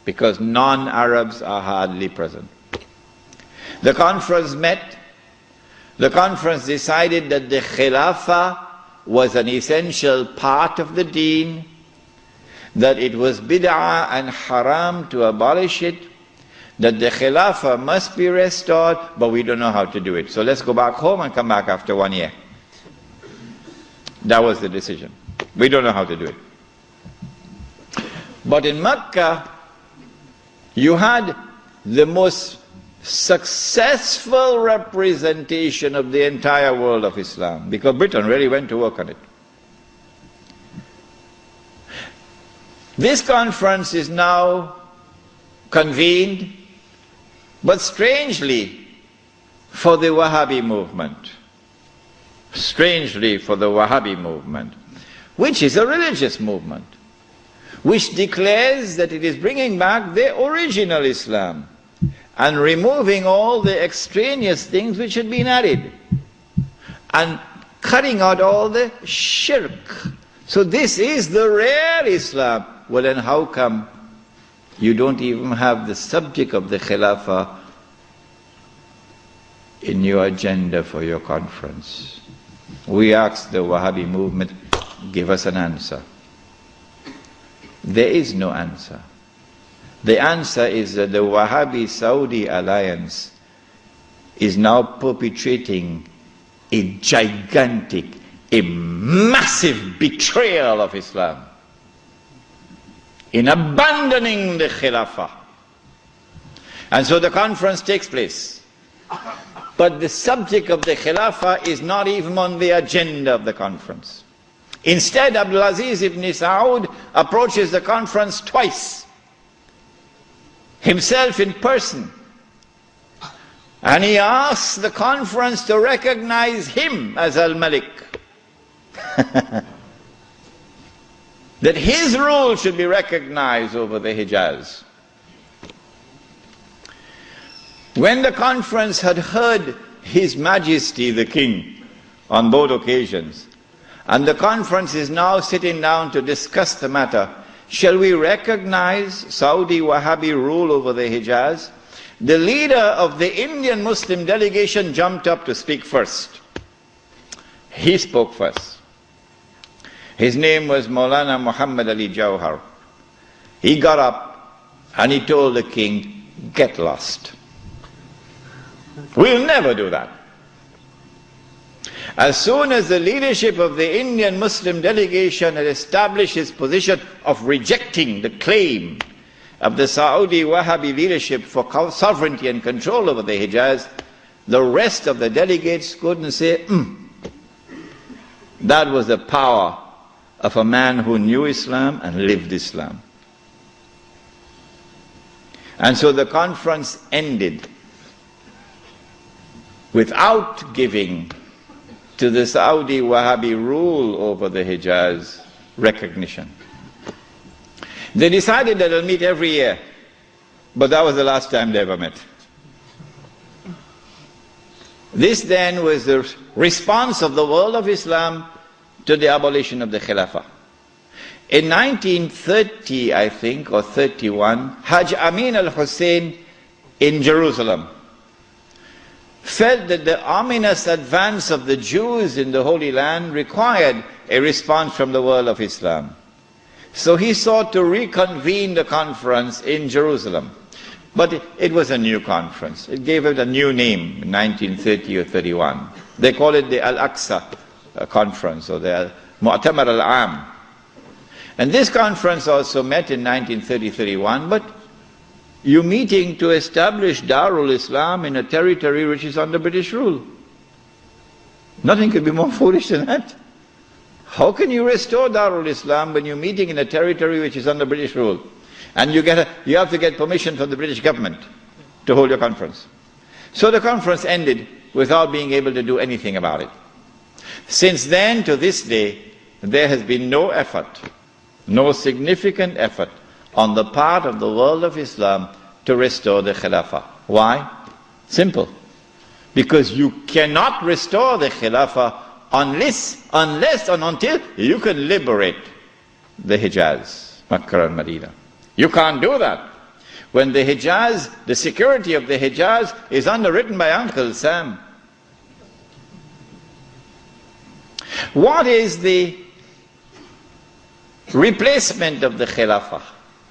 because non-Arabs are hardly present. The conference met. The conference decided that the Khilafah was an essential part of the deen, that it was bid'ah and haram to abolish it, that the Khilafah must be restored, but we don't know how to do it. So let's go back home and come back after 1 year. That was the decision. We don't know how to do it. But in Mecca, you had the most successful representation of the entire world of Islam, because Britain really went to work on it. This conference is now convened, but strangely for the Wahhabi movement. Strangely for the Wahhabi movement, which is a religious movement, which declares that it is bringing back the original Islam and removing all the extraneous things which had been added and cutting out all the shirk. So this is the real Islam. Well, then how come you don't even have the subject of the Khilafah in your agenda for your conference? We asked the Wahhabi movement, give us an answer. There is no answer. The answer is that the Wahhabi-Saudi alliance is now perpetrating a gigantic, a massive betrayal of Islam in abandoning the Khilafah. And so the conference takes place. But the subject of the Khilafah is not even on the agenda of the conference. Instead, Abdulaziz ibn Saud approaches the conference twice, himself in person, and he asks the conference to recognize him as Al-Malik. That his rule should be recognized over the Hijaz. When the conference had heard His Majesty the King on both occasions, and the conference is now sitting down to discuss the matter, shall we recognize Saudi Wahhabi rule over the Hijaz? The leader of the Indian Muslim delegation jumped up to speak first. He spoke first. His name was Maulana Muhammad Ali Jawhar. He got up and he told the king, get lost. We'll never do that. As soon as the leadership of the Indian Muslim delegation had established its position of rejecting the claim of the Saudi Wahhabi leadership for sovereignty and control over the Hijaz, the rest of the delegates couldn't say, That was the power of a man who knew Islam and lived Islam. And so the conference ended without giving to the Saudi Wahhabi rule over the Hijaz recognition. They decided that they'll meet every year, but that was the last time they ever met. This then was the response of the world of Islam to the abolition of the Khilafah. In 1930, I think, or 31, Hajj Amin al-Hussein in Jerusalem felt that the ominous advance of the Jews in the Holy Land required a response from the world of Islam. So he sought to reconvene the conference in Jerusalem. But it was a new conference. It gave it a new name in 1930 or 31. They call it the Al-Aqsa Conference, or the Mu'tamar al-Am. And this conference also met in 1930-31, but you're meeting to establish Darul Islam in a territory which is under British rule. Nothing could be more foolish than that. How can you restore Darul Islam when you're meeting in a territory which is under British rule? And you have to get permission from the British government to hold your conference. So the conference ended without being able to do anything about it. Since then to this day, there has been no effort, no significant effort on the part of the world of Islam to restore the Khilafah. Why? Simple. Because you cannot restore the Khilafah unless and until you can liberate the Hijaz, Makkah and Medina. You can't do that when the Hijaz, the security of the Hijaz is underwritten by Uncle Sam? What is the replacement of the Khilafah?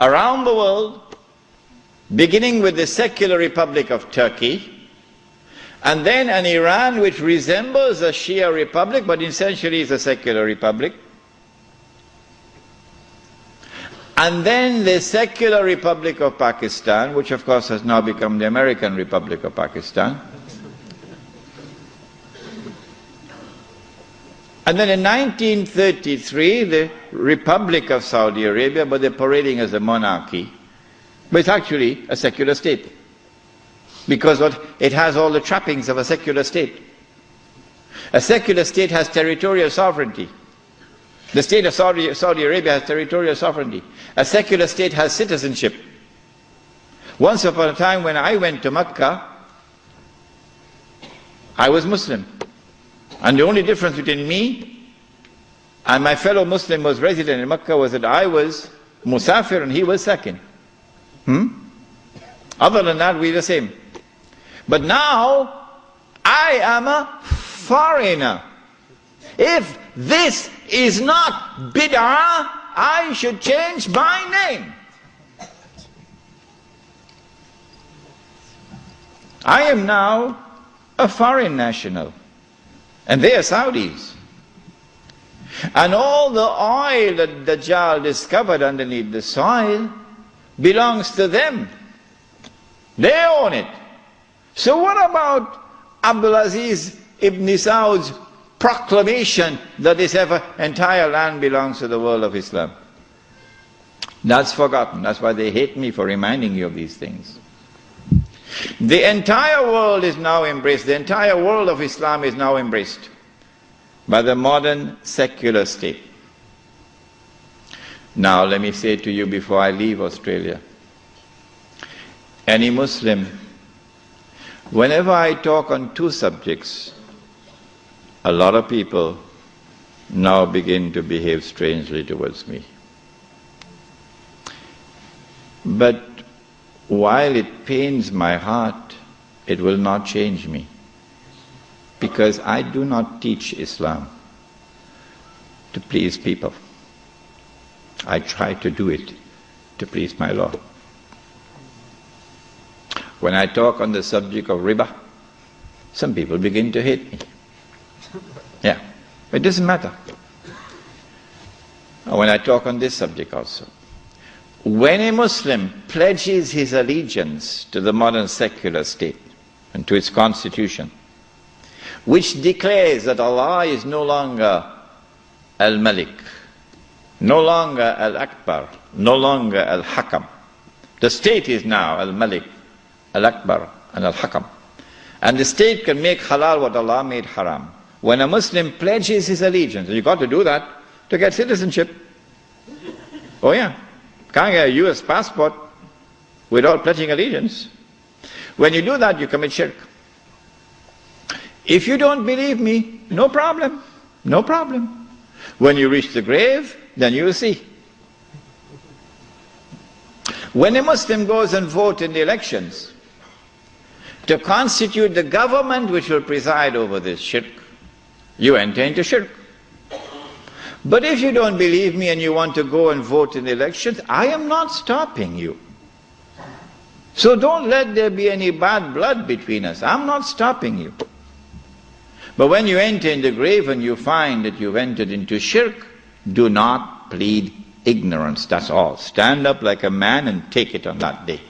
Around the world, beginning with the secular Republic of Turkey, and then an Iran which resembles a Shia republic but essentially is a secular republic, and then the secular Republic of Pakistan, which of course has now become the American Republic of Pakistan. And then in 1933, the Republic of Saudi Arabia, but they're parading as a monarchy, but it's actually a secular state, because it has all the trappings of a secular state. A secular state has territorial sovereignty. The state of Saudi Arabia has territorial sovereignty. A secular state has citizenship. Once upon a time when I went to Mecca, I was Muslim. And the only difference between me and my fellow Muslim who was resident in Mecca was that I was Musafir and he was Sakin. Other than that, we're the same. But now, I am a foreigner. If this is not bid'ah, I should change my name. I am now a foreign national. And they are Saudis. And all the oil that Dajjal discovered underneath the soil belongs to them. They own it. So what about Abdulaziz ibn Saud's proclamation that this entire land belongs to the world of Islam? That's forgotten. That's why they hate me for reminding you of these things. The entire world is now embraced, the entire world of Islam is now embraced by the modern secular state. Now let me say to you before I leave Australia, any Muslim, whenever I talk on two subjects, a lot of people now begin to behave strangely towards me. But while it pains my heart, it will not change me, because I do not teach Islam to please people. I try to do it to please my Lord. When I talk on the subject of riba, some people begin to hate me. Yeah, it doesn't matter. When I talk on this subject also, when a Muslim pledges his allegiance to the modern secular state and to its constitution, which declares that Allah is no longer Al-Malik, no longer Al-Akbar, no longer Al-Hakam. The state is now Al-Malik, Al-Akbar and Al-Hakam. And the state can make halal what Allah made haram. When a Muslim pledges his allegiance, and you've got to do that to get citizenship. Oh yeah. Can't get a US passport without pledging allegiance. When you do that, you commit shirk. If you don't believe me, no problem. No problem. When you reach the grave, then you will see. When a Muslim goes and votes in the elections to constitute the government which will preside over this shirk, you enter into shirk. But if you don't believe me and you want to go and vote in the elections, I am not stopping you. So don't let there be any bad blood between us. I'm not stopping you. But when you enter in the grave and you find that you've entered into shirk, do not plead ignorance, that's all. Stand up like a man and take it on that day.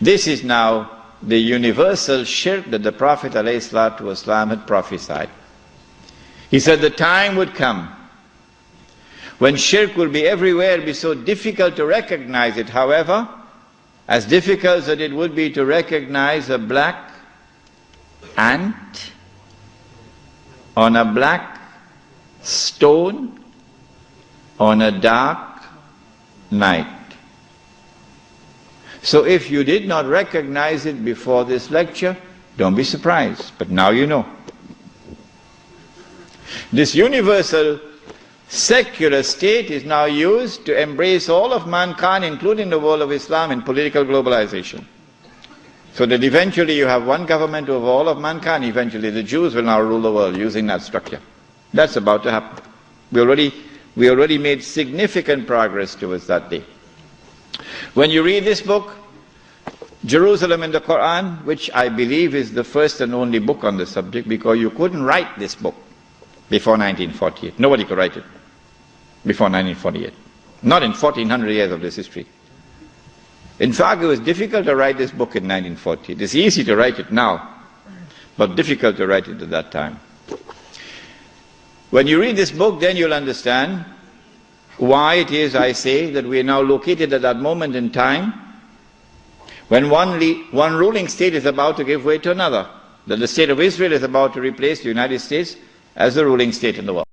This is now the universal shirk that the Prophet ﷺ had prophesied. He said the time would come when shirk will be everywhere, it'll be so difficult to recognize it. However, as difficult as it would be to recognize a black ant on a black stone on a dark night. So if you did not recognize it before this lecture, don't be surprised, but now you know. This universal secular state is now used to embrace all of mankind, including the world of Islam, in political globalization. So that eventually you have one government over all of mankind, eventually the Jews will now rule the world using that structure. That's about to happen. We already made significant progress towards that day. When you read this book, Jerusalem in the Quran, which I believe is the first and only book on the subject, because you couldn't write this book before 1948. Nobody could write it before 1948. Not in 1400 years of this history. In fact, it was difficult to write this book in 1940. It is easy to write it now, but difficult to write it at that time. When you read this book, then you'll understand why it is I say that we are now located at that moment in time when one ruling state is about to give way to another, that the state of Israel is about to replace the United States as the ruling state in the world.